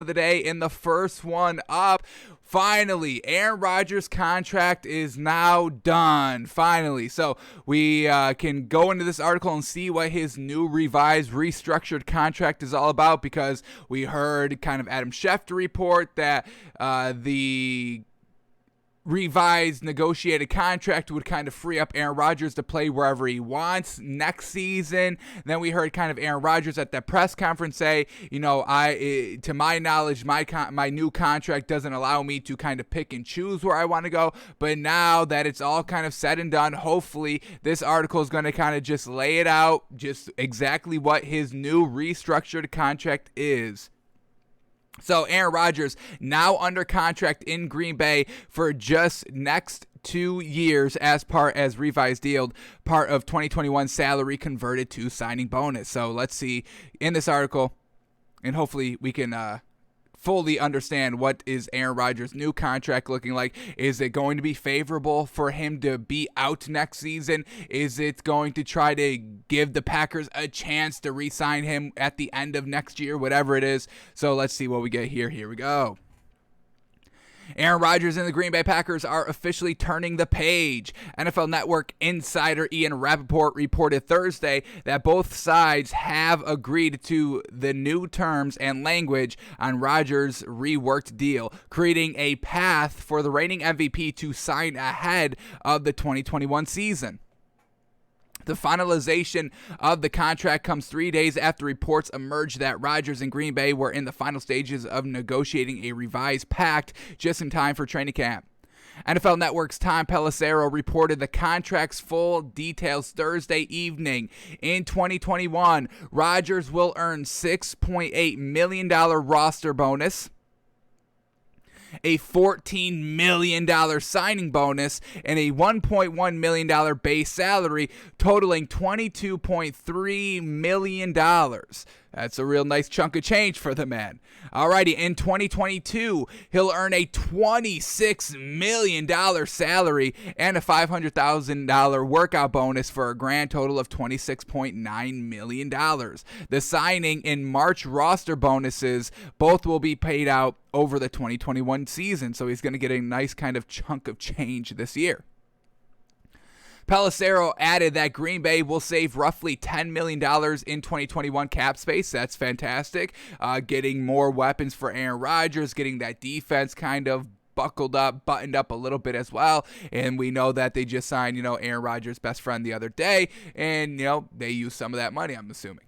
of the day, and the first one up. Finally, Aaron Rodgers' contract is now done. Finally. So we can go into this article and see what his new revised, restructured contract is all about, because we heard kind of Adam Schefter report that the revised negotiated contract would kind of free up Aaron Rodgers to play wherever he wants next season. Then we heard kind of Aaron Rodgers at that press conference say, to my knowledge, my new contract doesn't allow me to kind of pick and choose where I want to go. But now that it's all kind of said and done, hopefully this article is going to kind of just lay it out, just exactly what his new restructured contract is. So Aaron Rodgers now under contract in Green Bay for just next 2 years as part as revised deal, part of 2021 salary converted to signing bonus. So let's see in this article, and hopefully we can fully understand what is Aaron Rodgers' new contract looking like. Is it going to be favorable for him to be out next season? Is it going to try to give the Packers a chance to re-sign him at the end of next year, whatever it is? So let's see what we get here. Here we go. Aaron Rodgers and the Green Bay Packers are officially turning the page. NFL Network insider Ian Rappaport reported Thursday that both sides have agreed to the new terms and language on Rodgers' reworked deal, creating a path for the reigning MVP to sign ahead of the 2021 season. The finalization of the contract comes 3 days after reports emerged that Rodgers and Green Bay were in the final stages of negotiating a revised pact just in time for training camp. NFL Network's Tom Pelissero reported the contract's full details Thursday evening. In 2021, Rodgers will earn $6.8 million roster bonus, a $14 million signing bonus, and a $1.1 million base salary, totaling $22.3 million. That's a real nice chunk of change for the man. Alrighty, in 2022, he'll earn a $26 million salary and a $500,000 workout bonus for a grand total of $26.9 million. The signing and March roster bonuses both will be paid out over the 2021 season, so he's going to get a nice kind of chunk of change this year. Pelissero added that Green Bay will save roughly $10 million in 2021 cap space. That's fantastic. Getting more weapons for Aaron Rodgers, getting that defense kind of buckled up, buttoned up a little bit as well. And we know that they just signed, Aaron Rodgers' best friend the other day. And, they used some of that money, I'm assuming.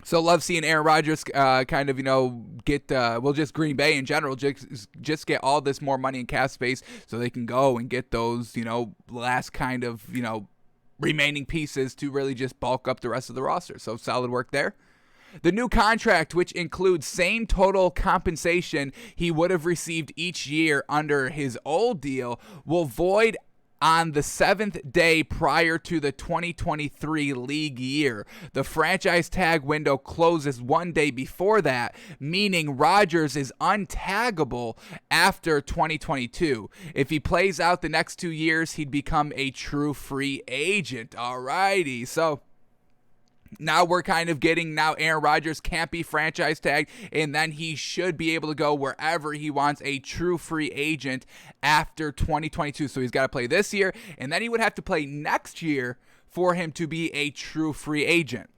So love seeing Aaron Rodgers kind of, get, just Green Bay in general, just get all this more money in cap space so they can go and get those, last kind of, remaining pieces to really just bulk up the rest of the roster. So solid work there. The new contract, which includes same total compensation he would have received each year under his old deal, will void on the seventh day prior to the 2023 league year. The franchise tag window closes 1 day before that, meaning Rodgers is untaggable after 2022. If he plays out the next 2 years, he'd become a true free agent. Alrighty, so now we're kind of getting, now Aaron Rodgers can't be franchise tagged, and then he should be able to go wherever he wants, a true free agent after 2022. So he's got to play this year, and then he would have to play next year for him to be a true free agent.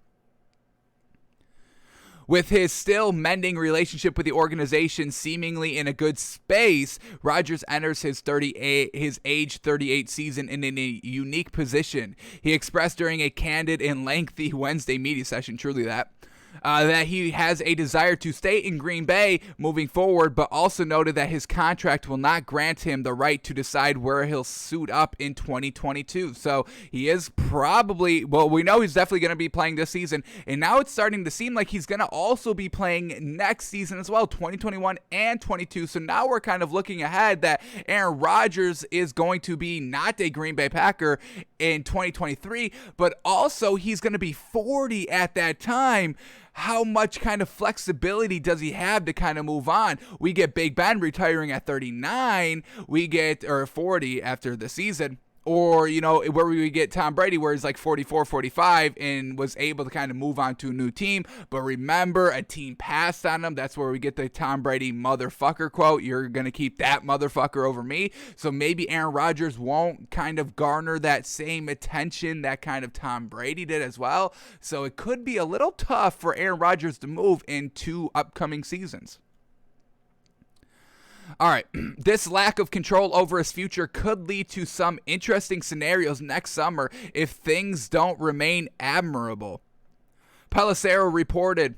With his still mending relationship with the organization seemingly in a good space, Rodgers enters his age 38 season in a unique position. He expressed during a candid and lengthy Wednesday media session, truly that he has a desire to stay in Green Bay moving forward, but also noted that his contract will not grant him the right to decide where he'll suit up in 2022. So he is probably, we know he's definitely going to be playing this season, and now it's starting to seem like he's going to also be playing next season as well, 2021 and 22. So now we're kind of looking ahead that Aaron Rodgers is going to be not a Green Bay Packer in 2023, but also he's going to be 40 at that time. How much kind of flexibility does he have to kind of move on? We get Big Ben retiring at 39, or 40 after the season. Or, where we would get Tom Brady, where he's like 44, 45, and was able to kind of move on to a new team. But remember, a team passed on him. That's where we get the Tom Brady motherfucker quote. You're going to keep that motherfucker over me. So maybe Aaron Rodgers won't kind of garner that same attention that kind of Tom Brady did as well. So it could be a little tough for Aaron Rodgers to move in 2 upcoming seasons. All right, this lack of control over his future could lead to some interesting scenarios next summer if things don't remain admirable. Pelissero reported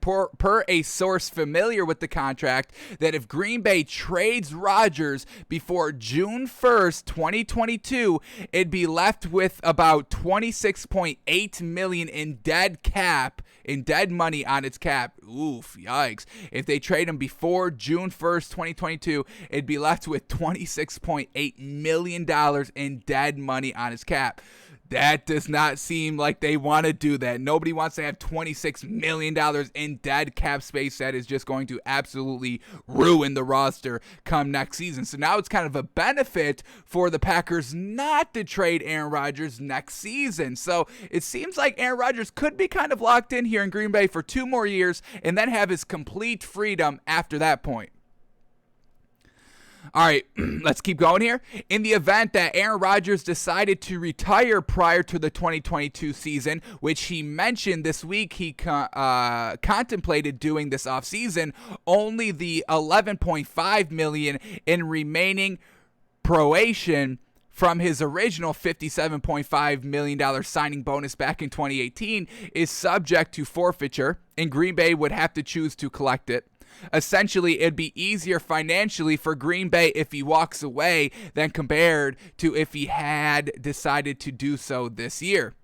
per a source familiar with the contract that if Green Bay trades Rodgers before June 1st, 2022, it'd be left with about $26.8 million in dead money on its cap. Oof, yikes. If they trade him before June 1st, 2022, it'd be left with $26.8 million in dead money on its cap. That does not seem like they want to do that. Nobody wants to have $26 million in dead cap space that is just going to absolutely ruin the roster come next season. So now it's kind of a benefit for the Packers not to trade Aaron Rodgers next season. So it seems like Aaron Rodgers could be kind of locked in here in Green Bay for 2 more years and then have his complete freedom after that point. All right, let's keep going here. In the event that Aaron Rodgers decided to retire prior to the 2022 season, which he mentioned this week he contemplated doing this offseason, only the $11.5 million in remaining proration from his original $57.5 million signing bonus back in 2018 is subject to forfeiture, and Green Bay would have to choose to collect it. Essentially, it'd be easier financially for Green Bay if he walks away than compared to if he had decided to do so this year.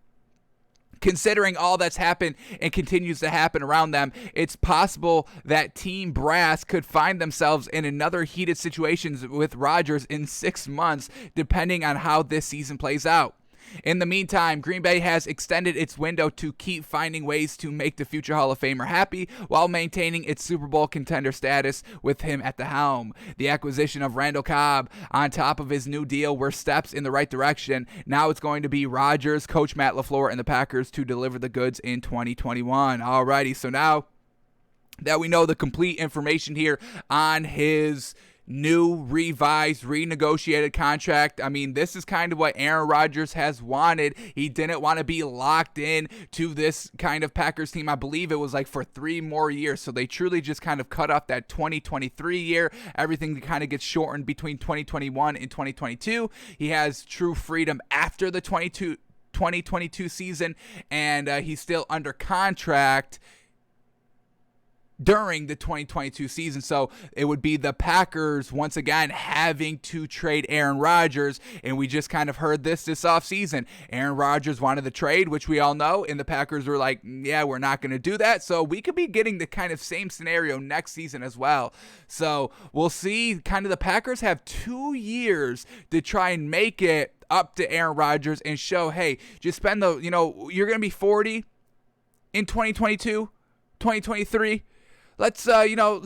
Considering all that's happened and continues to happen around them, it's possible that Team Brass could find themselves in another heated situation with Rodgers in 6 months, depending on how this season plays out. In the meantime, Green Bay has extended its window to keep finding ways to make the future Hall of Famer happy while maintaining its Super Bowl contender status with him at the helm. The acquisition of Randall Cobb on top of his new deal were steps in the right direction. Now it's going to be Rodgers, Coach Matt LaFleur, and the Packers to deliver the goods in 2021. Alrighty, so now that we know the complete information here on his new, revised, renegotiated contract. I mean, this is kind of what Aaron Rodgers has wanted. He didn't want to be locked in to this kind of Packers team. I believe it was like for 3 more years. So they truly just kind of cut off that 2023 year. Everything kind of gets shortened between 2021 and 2022. He has true freedom after the 2022 season, and he's still under contract during the 2022 season. So it would be the Packers once again having to trade Aaron Rodgers, and we just kind of heard this offseason. Aaron Rodgers wanted the trade, which we all know, and the Packers were like, yeah, we're not going to do that. So we could be getting the kind of same scenario next season as well. So we'll see. Kind of the Packers have 2 years to try and make it up to Aaron Rodgers and show, hey, just spend the, you're going to be 40 in 2022, 2023. Let's,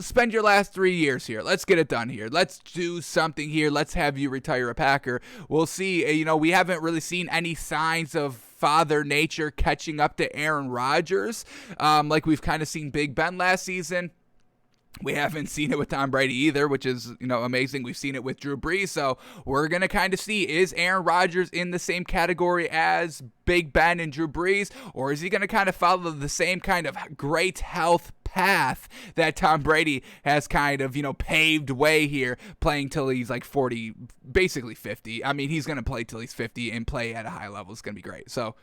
spend your last 3 years here. Let's get it done here. Let's do something here. Let's have you retire a Packer. We'll see. We haven't really seen any signs of Father Nature catching up to Aaron Rodgers, like we've kind of seen Big Ben last season. We haven't seen it with Tom Brady either, which is, amazing. We've seen it with Drew Brees. So we're going to kind of see, is Aaron Rodgers in the same category as Big Ben and Drew Brees, or is he going to kind of follow the same kind of great health path that Tom Brady has kind of, paved way here, playing till he's like 40, basically 50. I mean, he's going to play till he's 50 and play at a high level. It's going to be great. So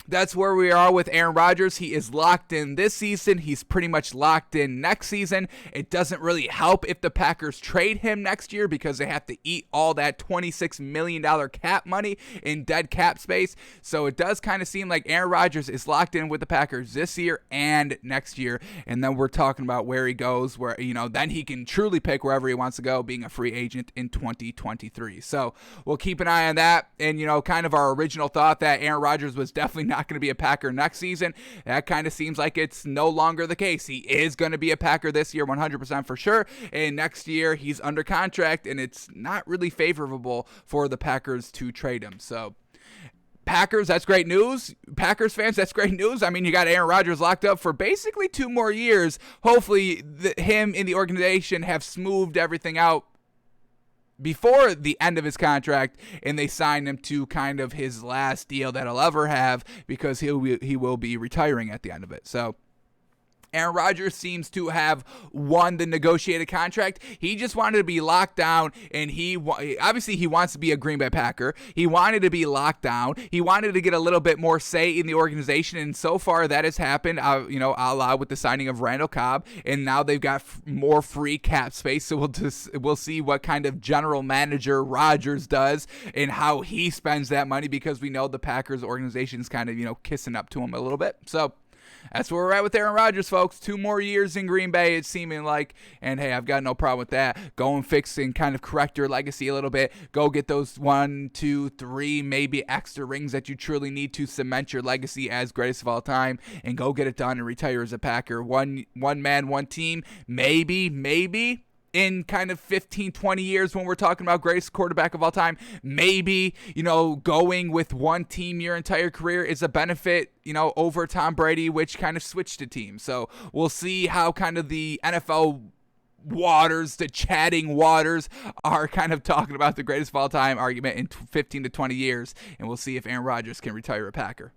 that's where we are with Aaron Rodgers. He is locked in this season. He's pretty much locked in next season. It doesn't really help if the Packers trade him next year because they have to eat all that $26 million cap money in dead cap space. So it does kind of seem like Aaron Rodgers is locked in with the Packers this year and next year. And then we're talking about where he goes, where, then he can truly pick wherever he wants to go, being a free agent in 2023. So we'll keep an eye on that. And, kind of our original thought that Aaron Rodgers was definitely not not going to be a Packer next season. That kind of seems like it's no longer the case. He is going to be a Packer this year, 100% for sure. And next year, he's under contract, and it's not really favorable for the Packers to trade him. So, Packers, that's great news. Packers fans, that's great news. I mean, you got Aaron Rodgers locked up for basically 2 more years. Hopefully, him and the organization have smoothed everything out before the end of his contract, and they signed him to kind of his last deal that he'll ever have, because he will be retiring at the end of it. So, Aaron Rodgers seems to have won the negotiated contract. He just wanted to be locked down, and obviously he wants to be a Green Bay Packer. He wanted to be locked down. He wanted to get a little bit more say in the organization, and so far that has happened. A la with the signing of Randall Cobb, and now they've got more free cap space. So we'll see what kind of general manager Rodgers does and how he spends that money, because we know the Packers organization is kind of kissing up to him a little bit. So that's where we're at with Aaron Rodgers, folks. 2 more years in Green Bay, it's seeming like. And, hey, I've got no problem with that. Go and fix and kind of correct your legacy a little bit. Go get those 1, 2, 3, maybe extra rings that you truly need to cement your legacy as greatest of all time. And go get it done and retire as a Packer. One man, one team. Maybe. In kind of 15, 20 years when we're talking about greatest quarterback of all time, maybe, going with one team your entire career is a benefit, over Tom Brady, which kind of switched the team. So we'll see how kind of the NFL waters, the chatting waters, are kind of talking about the greatest of all time argument in 15 to 20 years. And we'll see if Aaron Rodgers can retire a Packer.